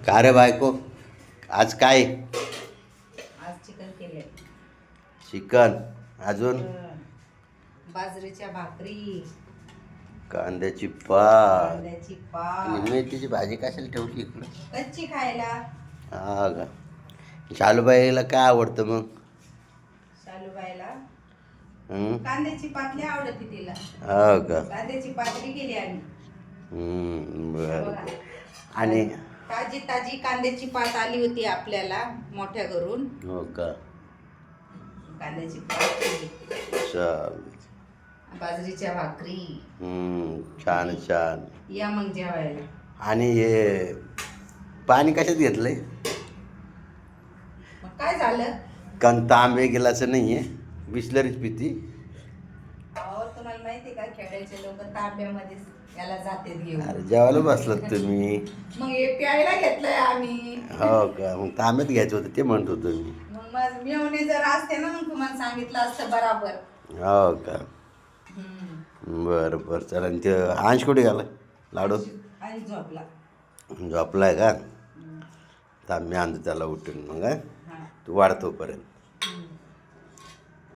का रे बायको, आज काय? आज चिकन केले. चिकन, अजून बाजरीच्या भाकरी, कांद्याची पात कांद्याची आणि पात, मेथीची भाजी कशाला ठेवली इकडं? कच्ची खायला. हा का? शालूबाईला काय आवडतं मग? शालूबाईला हं? कांद्याची पात लय आवडते तिला. हो का? कांद्याची पातळी केली आम्ही. बरं बघा. बरं. आणि ताजी ताजी कांद्याची पात आली होती आपल्याला मोठ्या घरून. हो का? कांद्याची पात केली. चाल. बाजरीच्या भाकरी. छान छान. या मग जेवायला. आणि हे पाणी कशात घेतलंय? मग काय झालं? कारण तांबे गिलास नाही आहे, बिस्लरीच पिती. अहो तुम्हाला माहिती का, खेड्याचे लोक तांब्यामध्ये याला जाते घेऊन. अरे जेवायला बसलात तुम्ही. मग हे प्यायला घेतलंय आम्ही. हो का? मग तांब्यात घ्यायचं होतं ते म्हणत होतो मी. मग मेवणे जर असते ना मग तुम्हाला सांगितलं असतं बराबर. हो का? बरं बरं, चला. ते अंश कुठे गेला? लाडू आणि झोपला. झोपलाय का? थांब मी आणतो त्याला उठून मग. हा. तू वाढ तोपर्यंत.